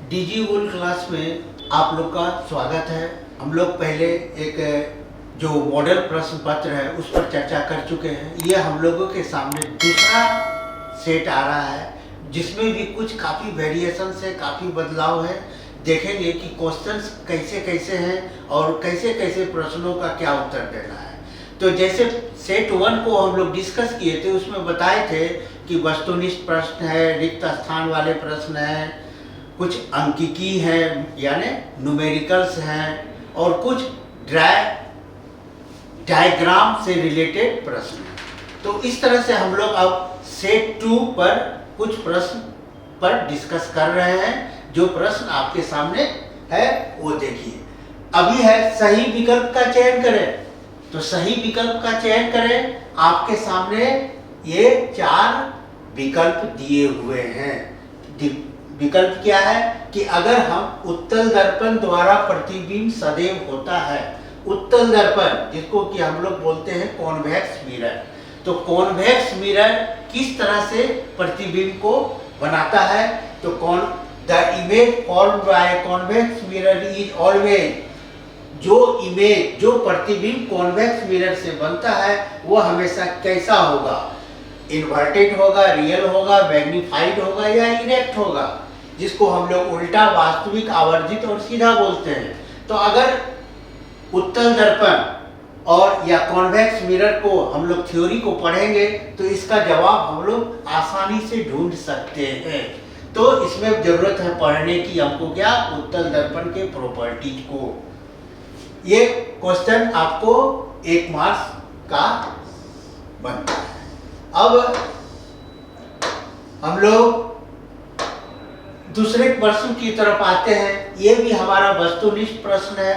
DG world class में आप लोग का स्वागत है। हम लोग पहले एक जो मॉडल प्रश्न पत्र है उस पर चर्चा कर चुके हैं। ये हम लोगों के सामने दूसरा सेट आ रहा है जिसमें भी कुछ काफ़ी वेरिएशन है, काफ़ी बदलाव है। देखेंगे कि क्वेश्चंस कैसे कैसे हैं और कैसे कैसे प्रश्नों का क्या उत्तर देना है। तो जैसे सेट 1 को हम लोग डिस्कस किए थे, उसमें बताए थे कि वस्तुनिष्ठ प्रश्न है, रिक्त स्थान वाले प्रश्न हैं, कुछ अंकिकी हैं यानी न्यूमेरिकल्स हैं और कुछ डायग्राम से रिलेटेड प्रश्न हैं। तो इस तरह से हम लोग अब सेट 2 पर कुछ प्रश्न पर डिस्कस कर रहे हैं। जो प्रश्न आपके सामने है वो देखिए। अभी है सही विकल्प का चयन करें, तो सही विकल्प का चयन करें। आपके सामने ये 4 विकल्प दिए हुए हैं। विकल्प क्या है कि अगर हम उत्तल दर्पण द्वारा प्रतिबिंब सदैव होता है, उत्तल दर्पण जिसको कि हम लोग बोलते हैं कॉन्वेक्स मिरर, तो कॉन्वेक्स मिरर किस तरह से प्रतिबिंब को बनाता है। तो the image formed by convex mirror is always, जो प्रतिबिंब कॉन्वेक्स मिरर से बनता है वो हमेशा कैसा होगा, इन्वर्टेड होगा, रियल होगा, मैग्नीफाइड होगा या इरेक्ट होगा, जिसको हम लोग उल्टा, वास्तविक, आवर्जित और सीधा बोलते हैं। तो अगर उत्तल दर्पण और या कॉन्वेक्स मिरर को हम लोग थ्योरी को पढ़ेंगे तो इसका जवाब हम लोग आसानी से ढूंढ सकते हैं। तो इसमें जरूरत है पढ़ने की हमको क्या, उत्तल दर्पण के प्रॉपर्टीज को। ये क्वेश्चन आपको 1 मार्क्स का बनता है। अब हम लोग दूसरे प्रश्न की तरफ आते हैं। ये भी हमारा वस्तुनिष्ठ प्रश्न है,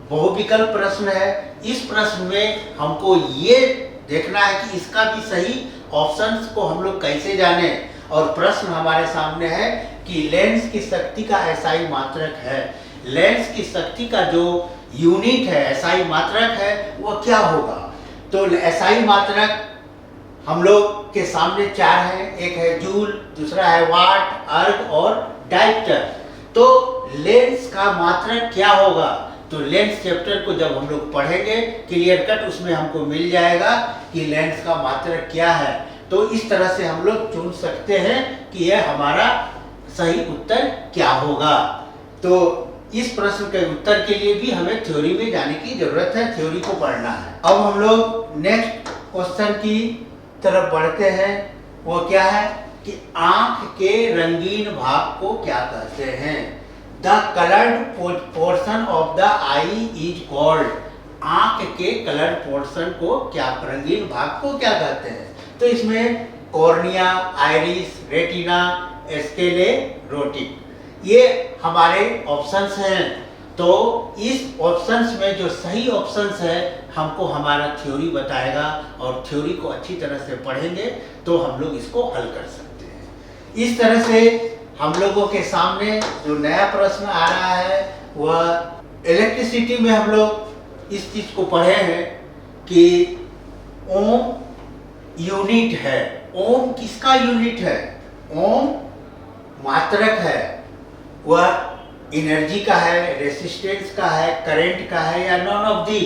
बहुविकल्प प्रश्न है। इस प्रश्न में हमको ये देखना है कि इसका भी सही ऑप्शंस को हम लोग कैसे जाने। और प्रश्न हमारे सामने है कि लेंस की शक्ति का एसआई मात्रक है। लेंस की शक्ति का जो यूनिट है, एसआई मात्रक है, वो क्या होगा। तो एसआई मात्रक हम लोग के सामने 4 हैं। एक है जूल, दूसरा है वाट, अर्ग और डायप्टर। तो लेंस का मात्रक क्या होगा, तो लेंस चैप्टर को जब हम लोग पढ़ेंगे क्लियर कट उसमें हमको मिल जाएगा कि लेंस का मात्रक क्या है। तो इस तरह से हम लोग चुन सकते हैं कि यह हमारा सही उत्तर क्या होगा। तो इस प्रश्न के उत्तर के लिए भी हमें थ्योरी में जाने की जरूरत है, थ्योरी को पढ़ना है। अब हम लोग नेक्स्ट क्वेश्चन की तरफ बढ़ते हैं। वो क्या है कि आंख के रंगीन भाग को क्या कहते हैं। The coloured portion of the I is called. आंख के कलर्ड पोर्शन को क्या, रंगीन भाग को क्या कहते हैं। तो इसमें कॉर्निया, आइरिस, रेटिना, स्क्लेरोटिक, ये हमारे ऑप्शंस हैं। तो इस ऑप्शंस में जो सही ऑप्शंस है हमको हमारा थ्योरी बताएगा और थ्योरी को अच्छी तरह से पढ़ेंगे तो हम लोग इसको हल कर सकते हैं। इस तरह से हम लोगों के सामने जो नया प्रश्न आ रहा है वह इलेक्ट्रिसिटी में हम लोग इस चीज को पढ़े हैं कि ओम यूनिट है। ओम किसका यूनिट है, ओम मात्रक है, वह एनर्जी का है, रेसिस्टेंस का है, करंट का है या नॉन ऑफ दी,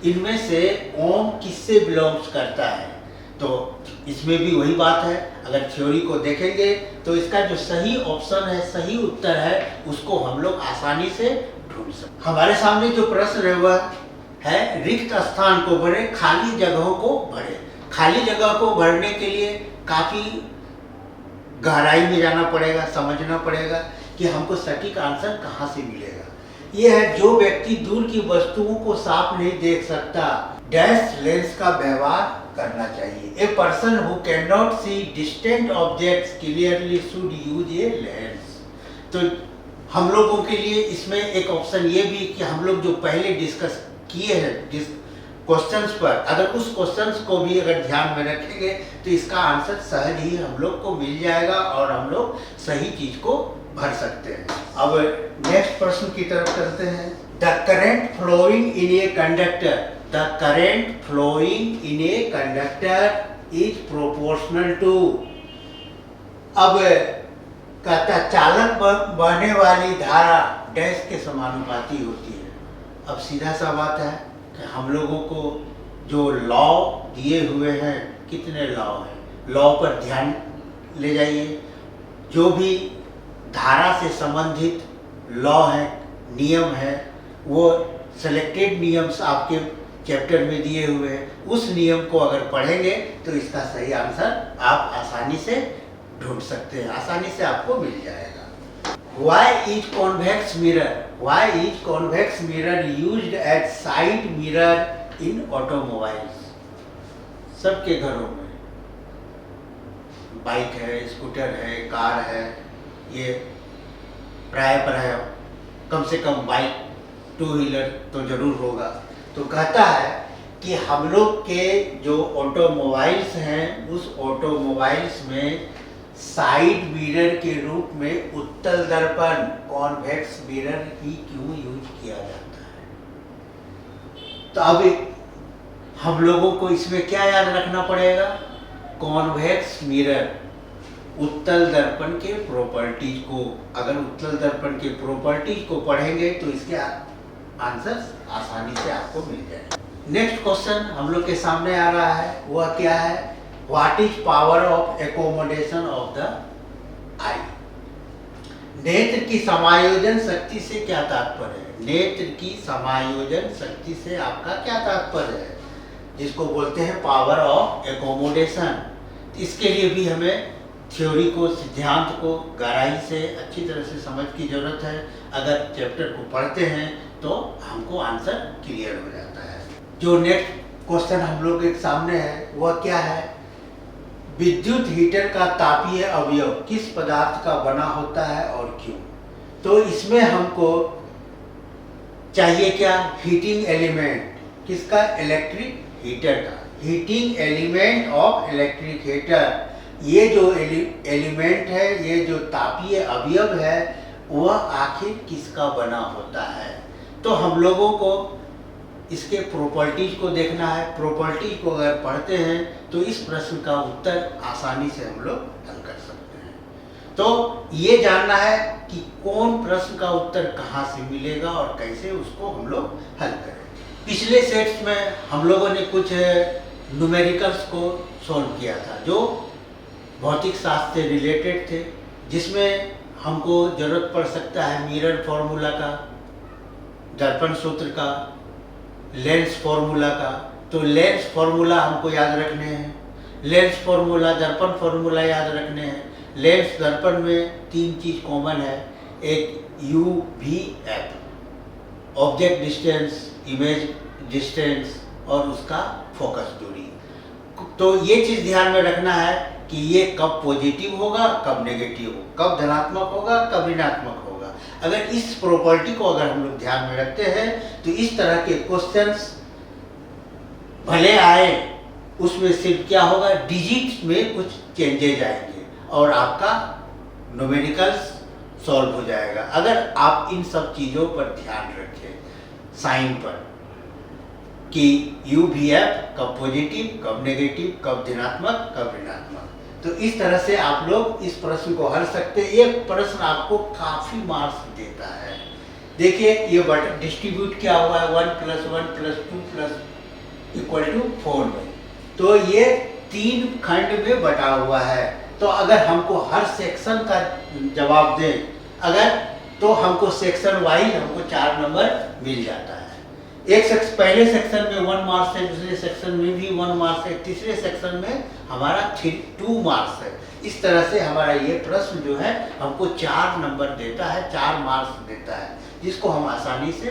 इनमें से ओम किससे बिलोंग्स करता है। तो इसमें भी वही बात है, अगर थ्योरी को देखेंगे तो इसका जो सही ऑप्शन है, सही उत्तर है, उसको हम लोग आसानी से ढूंढ सकते। हमारे सामने जो प्रश्न है वह है रिक्त स्थान को भरे, खाली जगहों को भरे। खाली जगह को भरने के लिए काफी गहराई में जाना पड़ेगा, समझना पड़ेगा कि हमको सटीक आंसर कहाँ से मिलेगा। यह है जो व्यक्ति दूर की वस्तुओं को साफ नहीं देख सकता, डैश लेंस का व्यवहार करना चाहिए। A person who can not see distant objects clearly should use a lens. तो हम लोगों के लिए इसमें एक ऑप्शन ये भी कि हम लोग जो पहले डिस्कस किए हैं क्वेश्चंस पर, अगर उस क्वेश्चंस को भी अगर ध्यान में रखेंगे तो इसका आंसर सहज ही हम लोग को मिल जाएगा और हम लोग सही चीज को भर सकते हैं। अब नेक्स्ट प्रश्न की तरफ चलते हैं। The current flowing in a conductor, the current flowing in a conductor is proportional to. अब कहता चालक बहने वाली धारा डैश के समानुपाती होती है। अब सीधा सा बात है कि हम लोगों को जो लॉ दिए हुए हैं, कितने लॉ हैं, लॉ पर ध्यान ले जाइए। जो भी धारा से संबंधित लॉ है, नियम है, वो सेलेक्टेड नियम्स आपके चैप्टर में दिए हुए हैं। उस नियम को अगर पढ़ेंगे तो इसका सही आंसर आप आसानी से ढूंढ सकते हैं, आसानी से आपको मिल जाएगा। Why is convex mirror? Why is convex mirror used as side mirror in automobiles? सबके घरों में बाइक है, स्कूटर है, कार है, ये प्राय कम से कम बाइक, टू व्हीलर तो जरूर होगा। तो कहता है कि हम लोग के जो ऑटोमोबाइल्स हैं, उस ऑटोमोबाइल्स में साइड मिरर के रूप में उत्तल दर्पण कॉन्वेक्स मिरर ही क्यों यूज किया जाता है। तो अब हम लोगों को इसमें क्या याद रखना पड़ेगा, कॉन्वेक्स मिरर, उत्तल दर्पण के प्रॉपर्टीज को, अगर उत्तल दर्पण के प्रॉपर्टीज को पढ़ेंगे तो इसके आंसर आसानी से आपको मिल जाएगा। नेक्स्ट क्वेश्चन हम लोग के सामने आ रहा है, वह क्या है, what is power of accommodation of the eye. नेत्र की समायोजन शक्ति से क्या तात्पर्य है, नेत्र की समायोजन शक्ति से आपका क्या तात्पर्य है, जिसको बोलते हैं पावर ऑफ एकोमोडेशन। इसके लिए भी हमें थ्योरी को, सिद्धांत को गहराई से अच्छी तरह से समझ की जरूरत है। अगर चैप्टर को पढ़ते हैं तो हमको आंसर क्लियर हो जाता है। जो नेक्स्ट क्वेश्चन हम लोग के सामने है वह क्या है, विद्युत हीटर का तापीय अवयव किस पदार्थ का बना होता है और क्यों। तो इसमें हमको चाहिए क्या, हीटिंग एलिमेंट, किसका, इलेक्ट्रिक हीटर का, heating element of electric heater. ये जो एलिमेंट है, ये जो तापीय अवयव है, वह आखिर किसका बना होता है। तो हम लोगों को इसके प्रॉपर्टीज को देखना है। प्रॉपर्टीज को अगर पढ़ते हैं तो इस प्रश्न का उत्तर आसानी से हम लोग हल कर सकते हैं। तो ये जानना है कि कौन प्रश्न का उत्तर कहाँ से मिलेगा और कैसे उसको हम लोग हल करें। पिछले सेट्स में हम लोगों ने कुछ न्यूमेरिकल्स को सॉल्व किया था जो भौतिक शास्त्र से रिलेटेड थे, जिसमें हमको जरूरत पड़ सकता है मिरर फॉर्मूला का, दर्पण सूत्र का, लेंस फॉर्मूला का। तो लेंस फॉर्मूला हमको याद रखने हैं, लेंस फॉर्मूला, दर्पण फॉर्मूला याद रखने हैं। लेंस दर्पण में तीन चीज कॉमन है, एक you V F, object distance, image distance और उसका फोकस दूरी। तो ये चीज ध्यान में रखना है कि ये कब पॉजिटिव होगा, कब नेगेटिव होगा, कब धनात्मक होगा, कब ऋणात्मक होगा। अगर इस प्रॉपर्टी को अगर हम लोग ध्यान में रखते हैं तो इस तरह के क्वेश्चंस भले आए, उसमें सिर्फ क्या होगा, डिजिट में कुछ चेंजेज आएंगे और आपका न्यूमेरिकल्स सॉल्व हो जाएगा। अगर आप इन सब चीज़ों पर ध्यान रखें, साइन पर, कि यू वी एफ कब पॉजिटिव, कब नेगेटिव, कब धनात्मक, कब ऋणात्मक। तो इस तरह से आप लोग इस प्रश्न को हल सकते हैं। एक प्रश्न आपको काफी मार्क्स देता है। देखिए ये बटन डिस्ट्रीब्यूट क्या हुआ है, 1 + 1 + 2 = 4 में। तो ये 3 खंड में बटा हुआ है। तो अगर हमको हर सेक्शन का जवाब दें अगर, तो हमको सेक्शन वाइज हमको 4 नंबर मिल जाता है। पहले सेक्शन में 1 मार्क्स है, दूसरे सेक्शन में भी 1 मार्क्स है, तीसरे सेक्शन में हमारा 2 मार्क्स है। इस तरह से हमारा ये प्रश्न जो है हमको 4 नंबर देता है, 4 मार्क्स देता है, जिसको हम आसानी से।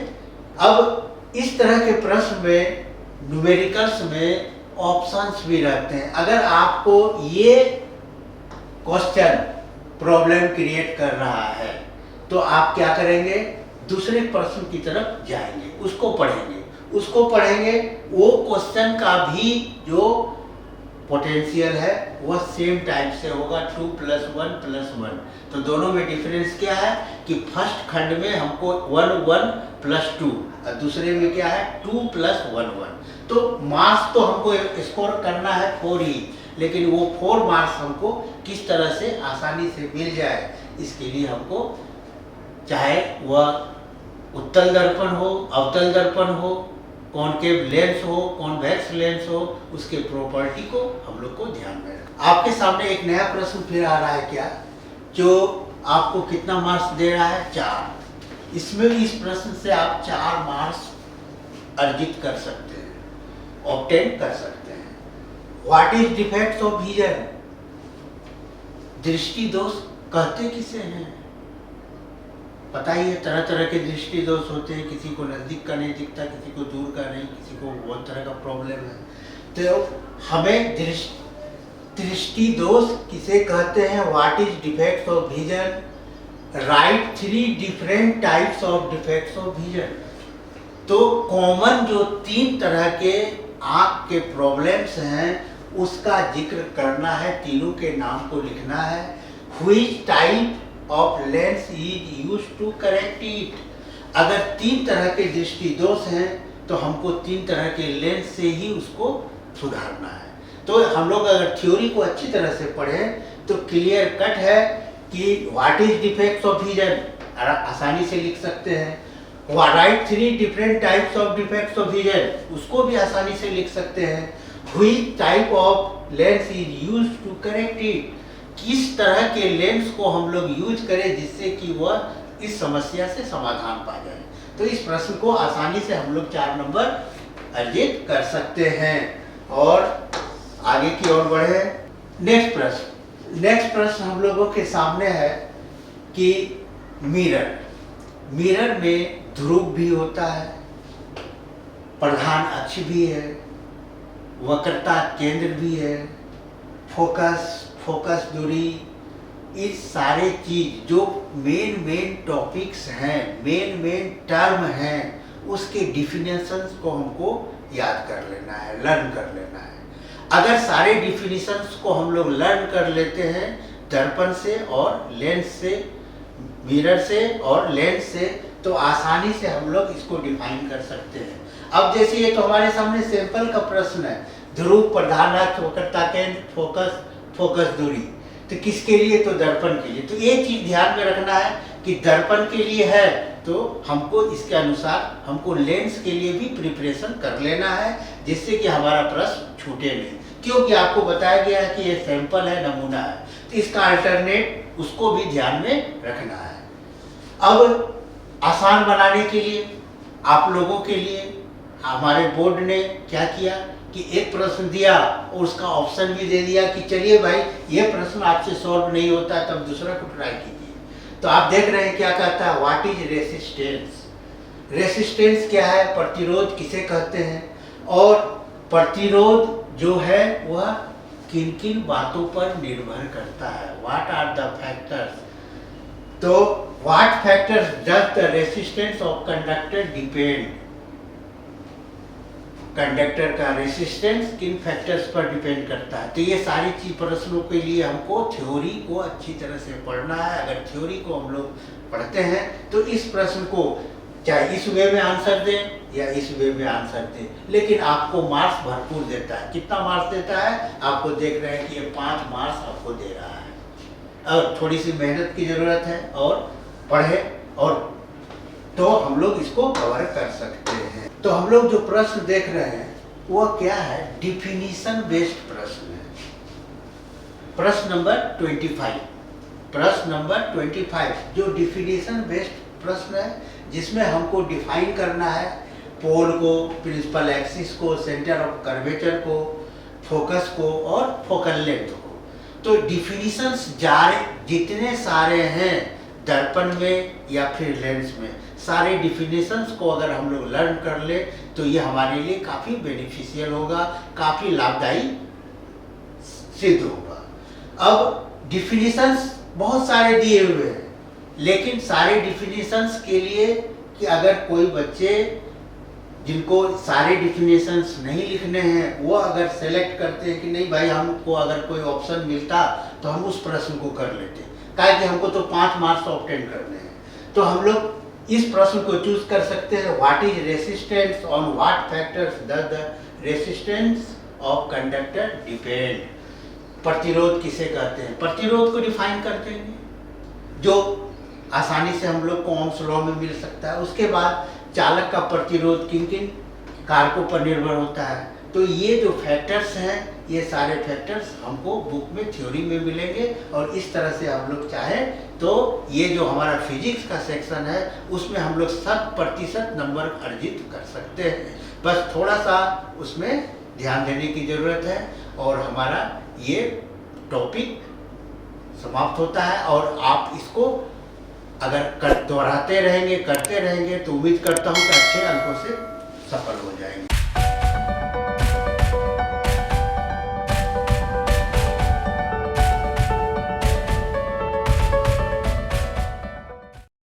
अब इस तरह के प्रश्न में न्यूमेरिकल्स में ऑप्शंस भी रहते हैं। अगर आपको ये क्वेश्चन प्रॉब्लम क्रिएट कर रहा है तो आप क्या करेंगे, दूसरे प्रश्न की तरफ जाएंगे, उसको पढ़ेंगे। वो क्वेश्चन का भी जो पोटेंशियल है वह सेम टाइप से होगा, 2 + 1 + 1। तो दोनों में डिफरेंस क्या है कि फर्स्ट खंड में हमको 1 1 + 2 और दूसरे में क्या है 2 + 1 1। तो मार्क्स तो हमको स्कोर करना है 4 ही, लेकिन वो 4 मार्क्स हमको किस तरह से आसानी से मिल जाए, इसके लिए हमको चाहे वह उत्तल दर्पण हो, अवतल दर्पण हो, कॉनकेव लेंस हो, कॉन्वेक्स लेंस हो, उसके प्रॉपर्टी को हम लोग को ध्यान में रखना। आपके सामने एक नया प्रश्न फिर आ रहा है क्या, जो आपको कितना मार्क्स दे रहा है? 4। इसमें भी इस प्रश्न से आप 4 मार्क्स अर्जित कर सकते हैं, ऑब्टेन कर सकते हैं। What is defects of vision? दृष्टि दोष कहते किसे हैं? पता ही है, तरह तरह के दृष्टि दोष होते हैं। किसी को नजदीक का नहीं दिखता, किसी को दूर का नहीं, किसी को बहुत तरह का प्रॉब्लम है। तो हमें दृष्टि दोष किसे कहते हैं? What is defects of vision? Right 3 different types of defects of vision. तो कॉमन जो 3 तरह के आँख के प्रॉब्लम्स हैं उसका जिक्र करना है, तीनों के नाम को लिखना है। Which type of lens is used to correct it? अगर 3 तरह के दृष्टि दोष हैं तो हमको 3 तरह के लेंस से ही उसको सुधारना है। तो हम लोग अगर थ्योरी को अच्छी तरह से पढ़ें तो क्लियर कट है कि what is defects of vision आसानी से लिख सकते हैं। Right 3 different types of defects of vision, उसको भी आसानी से लिख सकते हैं। Which type of lens is used to correct it? किस तरह के लेंस को हम लोग यूज करें जिससे कि वह इस समस्या से समाधान पा जाए। तो इस प्रश्न को आसानी से हम लोग 4 नंबर अर्जित कर सकते हैं। और आगे की ओर बढ़े। नेक्स्ट प्रश्न हम लोगों के सामने है कि मिरर में ध्रुव भी होता है, प्रधान अक्ष भी है, वक्रता केंद्र भी है, फोकस दूरी, इस सारे चीज जो मेन टॉपिक्स हैं, मेन टर्म हैं, उसके डिफिनेशंस को हमको याद कर लेना है, लर्न कर लेना है। अगर सारे डिफिनेशंस को हम लोग लर्न कर लेते हैं दर्पण से और लेंस से, मिरर से और लेंस से, तो आसानी से हम लोग इसको डिफाइन कर सकते हैं। अब जैसे ये तो हमारे सामने सैंपल का प्रश्न है, ध्रुव, प्रधान अक्ष, वक्रता केंद्र, फोकस दूरी, तो किसके लिए? तो दर्पण के लिए। तो ये चीज ध्यान में रखना है कि दर्पण के लिए है तो हमको इसके अनुसार हमको लेंस के लिए भी प्रिपरेशन कर लेना है, जिससे कि हमारा प्रश्न छूटे नहीं। क्योंकि आपको बताया गया है कि ये सैंपल है, नमूना है, तो इसका अल्टरनेट उसको भी ध्यान में रखना है। अब आसान बनाने के लिए आप लोगों के लिए हमारे बोर्ड ने क्या किया कि एक प्रश्न दिया और उसका ऑप्शन भी दे दिया कि चलिए भाई ये प्रश्न आपसे सॉल्व नहीं होता तब दूसरा को ट्राई कीजिए। तो आप देख रहे हैं क्या कहता है, व्हाट इज रेसिस्टेंस? रेसिस्टेंस क्या है? प्रतिरोध किसे कहते हैं? और प्रतिरोध जो है वह किन किन बातों पर निर्भर करता है? What are the factors? तो what factors does the resistance of conductor depend? Conductor का रेसिस्टेंस किन फैक्टर्स पर डिपेंड करता है? तो ये सारी चीज प्रश्नों के लिए हमको थ्योरी को अच्छी तरह से पढ़ना है। अगर थ्योरी को हम लोग पढ़ते हैं तो इस प्रश्न को चाहे इस वे में आंसर दें या इस वे में आंसर दें, लेकिन आपको मार्क्स भरपूर देता है। कितना मार्क्स देता है? आपको देख रहे हैं कि ये 5 मार्क्स आपको दे रहा है। और थोड़ी सी मेहनत की जरूरत है और पढ़े और तो हम लोग इसको कवर कर सकते हैं। तो हम लोग जो प्रश्न देख रहे हैं वो क्या है? डिफिनीशन बेस्ड प्रश्न है। प्रश्न नंबर 25, प्रश्न नंबर 25 जो डिफिनीशन बेस्ड प्रश्न है, जिसमें हमको डिफाइन करना है पोल को, प्रिंसिपल एक्सिस को, सेंटर ऑफ कर्वेचर को, फोकस को और फोकल लेंथ को। तो डिफिनीशंस जितने सारे हैं दर्पण में या फिर लेंस में, सारे डिफिनेशंस को अगर हम लोग लर्न कर ले तो ये हमारे लिए काफ़ी बेनिफिशियल होगा, काफ़ी लाभदायी सिद्ध होगा। अब डिफिनेशंस बहुत सारे दिए हुए हैं, लेकिन सारे डिफिनेशंस के लिए कि अगर कोई बच्चे जिनको सारे डिफिनेशंस नहीं लिखने हैं वो अगर सेलेक्ट करते हैं कि नहीं भाई हमको अगर कोई ऑप्शन मिलता तो हम उस प्रश्न को कर लेते, काहे कि हमको तो 5 मार्क्स ऑब्टेन करने हैं, तो हम लोग इस प्रश्न को चूज कर सकते हैं। What is resistance, on what factors does the resistance of conductor depend? प्रतिरोध किसे कहते हैं? प्रतिरोध को डिफाइन कर देंगे। जो आसानी से हम लोग को ओम्स लॉ में मिल सकता है। उसके बाद चालक का प्रतिरोध किन किन कारकों पर निर्भर होता है। तो ये जो फैक्टर्स हैं, ये सारे फैक्टर्स हमको बुक में थ्योरी में मिलेंगे, और इस तरह से हम लोग चाहें तो ये जो हमारा फिजिक्स का सेक्शन है उसमें हम लोग 100% नंबर अर्जित कर सकते हैं। बस थोड़ा सा उसमें ध्यान देने की ज़रूरत है, और हमारा ये टॉपिक समाप्त होता है। और आप इसको अगर दोहराते रहेंगे, करते रहेंगे, तो उम्मीद करता हूँ कि अच्छे अंकों से सफल हो जाएंगे।